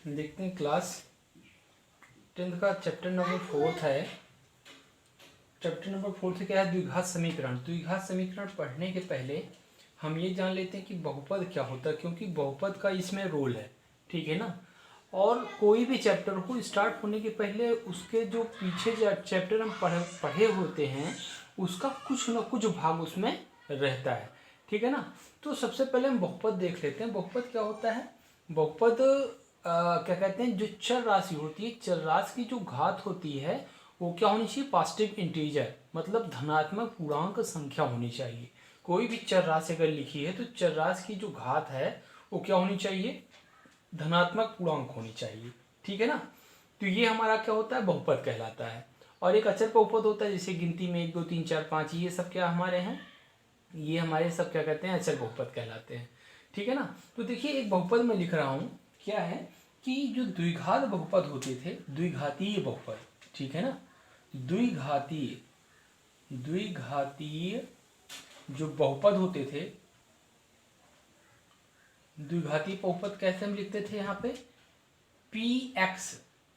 देखते हैं class 10th का चैप्टर नंबर 4 है। चैप्टर नंबर 4 क्या है? द्विघात समीकरण। द्विघात समीकरण पढ़ने के पहले हम ये जान लेते हैं कि बहुपद क्या होता है, क्योंकि बहुपद का इसमें रोल है, ठीक है ना। और कोई भी चैप्टर को स्टार्ट होने के पहले उसके जो पीछे जो चैप्टर हम पढ़े होते हैं उसका कुछ न कुछ भाग उसमें रहता है, ठीक है ना। तो सबसे पहले हम बहुपद देख लेते हैं। बहुपद क्या होता है? बहुपद क्या कहते हैं, जो चर राशि होती है, चर राशि की जो घात होती है वो क्या होनी चाहिए? पॉजिटिव इंटीजर, मतलब धनात्मक पूर्णांक संख्या होनी चाहिए। कोई भी चर राशि अगर लिखी है तो चर राशि की जो घात है वो क्या होनी चाहिए? धनात्मक पूर्णांक होनी चाहिए, ठीक है ना। तो ये हमारा क्या होता है? बहुपद कहलाता है। और एक अचर बहुपद होता है, जैसे गिनती में 1 2 3 4 5, ये सब क्या हमारे हैं? ये हमारे सब क्या कहते हैं? अचर बहुपद कहलाते हैं, ठीक है ना। तो देखिए एक बहुपद में लिख रहा हूँ, क्या है कि जो द्विघात बहुपद होते थे, द्विघातीय बहुपद, ठीक है ना। द्विघातीय जो बहुपद होते थे, द्विघातीय बहुपद कैसे हम लिखते थे? यहाँ पे px,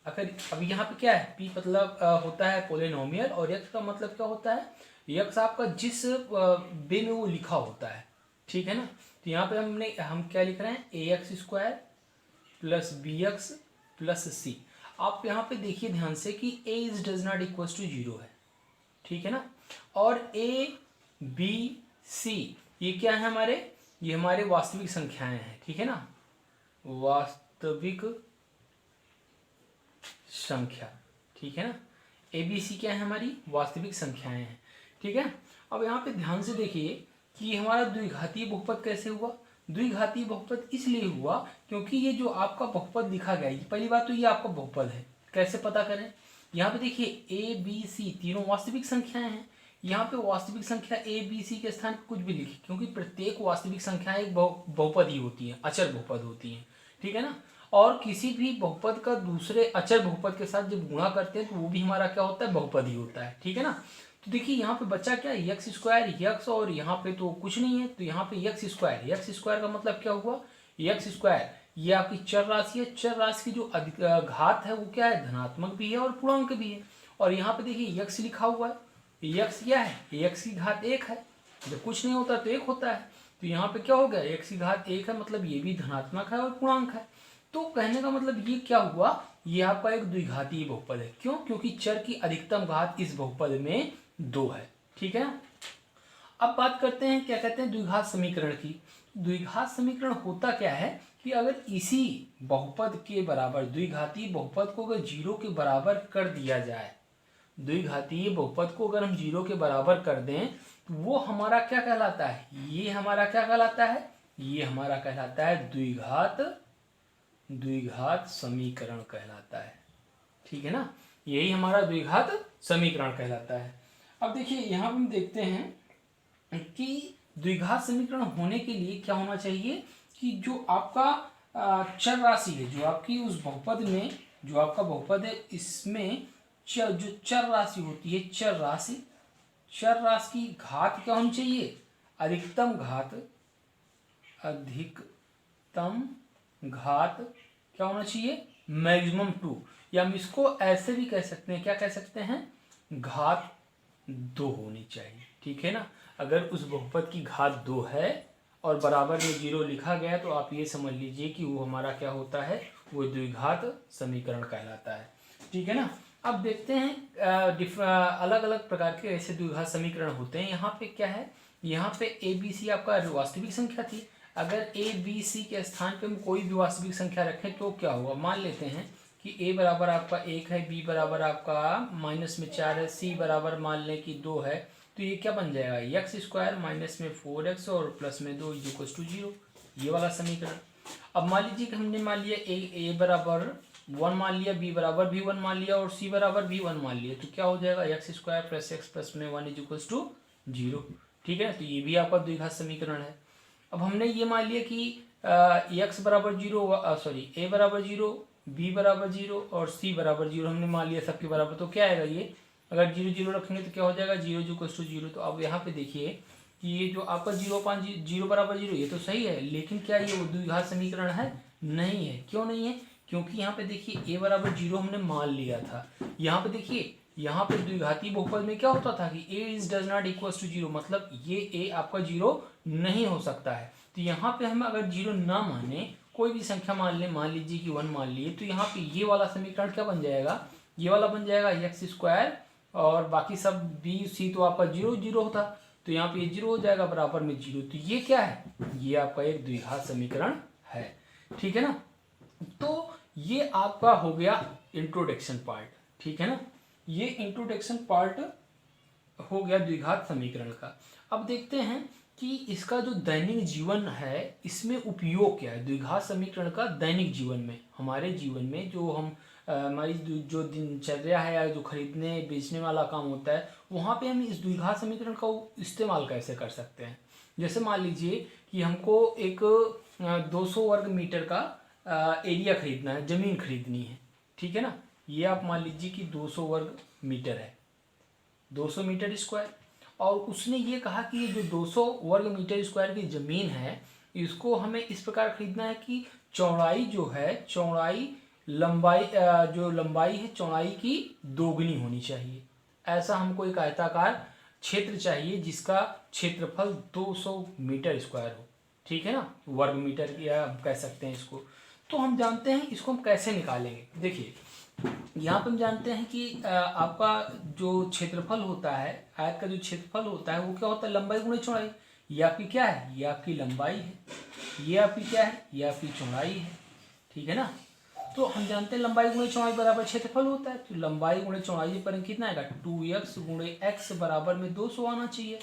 अगर अब यहाँ पे क्या है? p मतलब होता है पोलिनोमियल, और x का मतलब क्या होता है? x आपका जिस वे में वो लिखा होता है, ठीक है ना। तो यहाँ पे हम क्या लिख रहे हैं? ax square plus bx plus c। आप यहाँ पे देखिए ध्यान से कि a is does not equal to 0 है, ठीक है ना। और a b c ये क्या है हमारे? ये हमारे वास्तविक संख्याएं हैं, ठीक है ना। वास्तविक संख्या, ठीक है ना। ए बी सी क्या है? हमारी वास्तविक संख्याएं हैं, ठीक है। अब यहाँ पे ध्यान से देखिए कि हमारा द्विघातीय बहुपद कैसे हुआ? द्विघातीय बहुपद इसलिए हुआ क्योंकि ये जो आपका बहुपद लिखा गया है, पहली बात तो ये आपका बहुपद है। कैसे पता करें? यहाँ पे देखिए ए बी सी तीनों वास्तविक संख्याएं हैं। यहाँ पे वास्तविक संख्या ए बी सी के स्थान पर कुछ भी लिखे, क्योंकि प्रत्येक वास्तविक संख्या एक बहुपद ही होती है, अचर बहुपद होती है, ठीक है ना। और किसी भी बहुपद का दूसरे अचर बहुपद के साथ जब गुणा करते हैं तो वो भी हमारा क्या होता है? बहुपद ही होता है, ठीक है ना। तो देखिए यहाँ पे बचा क्या? यक्स स्क्वायर, यक्स, और यहाँ पे तो कुछ नहीं है, तो यहाँ पे यक्स स्क्वायर का मतलब क्या हुआ? यक्स स्क्वायर ये आपकी चर राशि है। चर राशि की जो घात है वो क्या है? धनात्मक भी है और पूर्णांक भी है। और यहाँ पे देखिए यक्स लिखा हुआ है, यक्स क्या है? यक्स की घात 1 है। जब कुछ नहीं होता तो 1 होता है, तो यहाँ पे क्या हो गया? यक्स की घात 1 है, मतलब ये भी धनात्मक है और पूर्णांक है। तो कहने का मतलब ये क्या हुआ? ये आपका एक द्विघातीय बहुपद है। क्यों? क्योंकि चर की अधिकतम घात इस बहुपद में 2 है, ठीक है। अब बात करते हैं क्या कहते हैं द्विघात समीकरण की। द्विघात समीकरण होता क्या है कि अगर इसी बहुपद के बराबर, द्विघातीय बहुपद को अगर 0 के बराबर कर दिया जाए, द्विघातीय बहुपद को अगर हम 0 के बराबर कर दें तो वो हमारा क्या कहलाता है? ये हमारा क्या कहलाता है? ये हमारा कहलाता है द्विघात समीकरण कहलाता है, ठीक है ना। यही हमारा द्विघात समीकरण कहलाता है। अब देखिए यहाँ हम देखते हैं कि द्विघात समीकरण होने के लिए क्या होना चाहिए कि जो आपका चर राशि है, जो आपकी उस बहुपद में, जो आपका बहुपद है इसमें जो चर राशि होती है, चर राशि की घात क्या होनी चाहिए? अधिकतम घात क्या होना चाहिए? मैक्सिमम 2, या हम इसको ऐसे भी कह सकते हैं, क्या कह सकते हैं? घात 2 होनी चाहिए, ठीक है ना। अगर उस बहुपद की घात 2 है और बराबर में 0 लिखा गया तो आप ये समझ लीजिए कि वो हमारा क्या होता है? वो द्विघात समीकरण कहलाता है, ठीक है ना। अब देखते हैं अलग अलग प्रकार के ऐसे द्विघात समीकरण होते हैं। यहाँ पे क्या है? यहाँ पे ए बी सी आपका वास्तविक संख्या थी। अगर ए बी सी के स्थान पे हम कोई भी वास्तविक संख्या रखें तो क्या होगा? मान लेते हैं कि a बराबर आपका 1 है, b बराबर आपका माइनस में 4 है, c बराबर मान लें कि 2 है, तो ये क्या बन जाएगा? यक्स स्क्वायर माइनस में 4x और प्लस में 2 इक्वल टू 0, ये वाला समीकरण। अब मान लीजिए कि हमने मान लिया a बराबर 1 मान लिया, b बराबर भी 1 मान लिया और c बराबर भी 1 मान लिया, तो क्या हो जाएगा? X square plus x plus में 1 इक्वल टू 0, ठीक है। तो ये भी आपका द्विघात समीकरण है। अब हमने ये मान लिया कि यक्स बराबर 0, सॉरी a बराबर 0, b बराबर 0 और c बराबर 0 हमने मान लिया सबके बराबर, तो क्या आएगा? ये अगर 0 0 रखेंगे तो क्या हो जाएगा? 0 इक्वल टू 0। तो अब यहाँ पे देखिए कि ये जो आपका 0 बराबर 0 ये तो सही है, लेकिन क्या ये वो द्विघात समीकरण है? नहीं है। क्यों नहीं है? क्योंकि यहाँ पे देखिए a बराबर 0 हमने मान लिया था। यहाँ पे देखिए, यहाँ पे द्विघाती बहुपद में क्या होता था कि a is does not equal to 0, मतलब ये a आपका 0 नहीं हो सकता है। तो यहाँ पे हम अगर 0 ना माने, कोई भी संख्या मान ले, मान लीजिए कि 1 मान लिए, तो यहाँ पे ये वाला समीकरण क्या बन जाएगा, ये वाला बन जाएगा एक्स स्क्वायर, और बाकी सब बी सी तो आपका 0 0 होता, तो यहाँ पे ये 0 हो जाएगा बराबर में 0। तो ये क्या है, ये आपका एक द्विघात समीकरण है, ठीक है ना। तो ये आपका हो गया इंट्रोडक्शन पार्ट, ठीक है ना, ये इंट्रोडक्शन पार्ट हो गया द्विघात समीकरण का। अब देखते हैं कि इसका जो दैनिक जीवन है इसमें उपयोग क्या है, द्विघात समीकरण का दैनिक जीवन में, हमारे जीवन में जो हम हमारी जो दिनचर्या है या जो खरीदने बेचने वाला काम होता है, वहाँ पे हम इस द्विघात समीकरण का इस्तेमाल कैसे कर सकते हैं। जैसे मान लीजिए कि हमको एक 200 वर्ग मीटर का एरिया खरीदना है, ज़मीन खरीदनी है, ठीक है ना। ये आप मान लीजिए कि 200 वर्ग मीटर है, 200 मीटर स्क्वायर, और उसने ये कहा कि ये जो 200 वर्ग मीटर स्क्वायर की ज़मीन है, इसको हमें इस प्रकार खरीदना है कि चौड़ाई जो है, चौड़ाई लंबाई जो लंबाई है चौड़ाई की दोगुनी होनी चाहिए। ऐसा हमको एक आयताकार क्षेत्र चाहिए जिसका क्षेत्रफल 200 मीटर स्क्वायर हो, ठीक है ना, वर्ग मीटर या हम कह सकते हैं इसको। तो हम जानते हैं इसको हम कैसे निकालेंगे। देखिए यहाँ पर हम जानते हैं कि आपका जो क्षेत्रफल होता है, आयत का जो क्षेत्रफल होता है वो क्या होता है, लंबाई गुणे चौड़ाई। ये आपकी क्या है, ये आपकी लंबाई है, ये आपकी क्या है, ये आपकी चौड़ाई है, ठीक है ना। तो हम जानते हैं लंबाई गुणे चौड़ाई बराबर क्षेत्रफल होता है, तो लंबाई गुणे चौड़ाई पर कितना आएगा, 2x गुणे x बराबर में 200 आना चाहिए,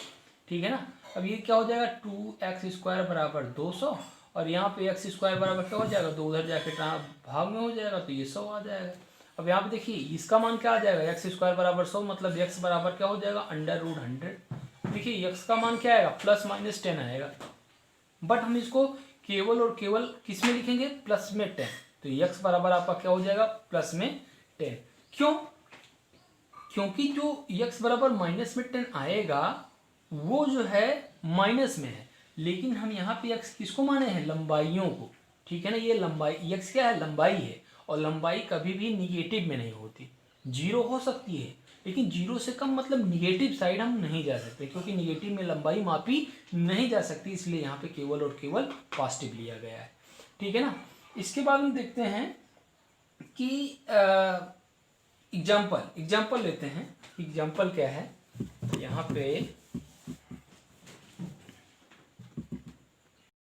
ठीक है ना। अब ये क्या हो जाएगा, 2x स्क्वायर बराबर 200, और यहाँ पे x स्क्वायर बराबर क्या हो जाएगा, 2 उधर जाके भाग में हो जाएगा, तो ये 100 आ जाएगा। अब यहाँ पे देखिए इसका मान क्या आ जाएगा, एक्स स्क्वायर बराबर 100, मतलब x बराबर क्या हो जाएगा, √100। देखिए x का मान क्या आएगा, ±10 आएगा, बट हम इसको केवल और केवल किस में लिखेंगे, प्लस में 10। तो x बराबर आपका क्या हो जाएगा, प्लस में 10। क्यों, क्योंकि जो x बराबर माइनस में 10 आएगा वो जो है माइनस में है, लेकिन हम यहाँ पे x किसको माने हैं, लंबाइयों को, ठीक है ना। ये लंबाई x क्या है, लंबाई है, और लंबाई कभी भी निगेटिव में नहीं होती, 0 हो सकती है लेकिन 0 से कम, मतलब निगेटिव साइड हम नहीं जा सकते, क्योंकि निगेटिव में लंबाई मापी नहीं जा सकती, इसलिए यहाँ पे केवल और केवल पॉजिटिव लिया गया है, ठीक है ना। इसके बाद हम देखते हैं कि एग्जाम्पल लेते हैं। एग्जाम्पल क्या है, यहाँ पे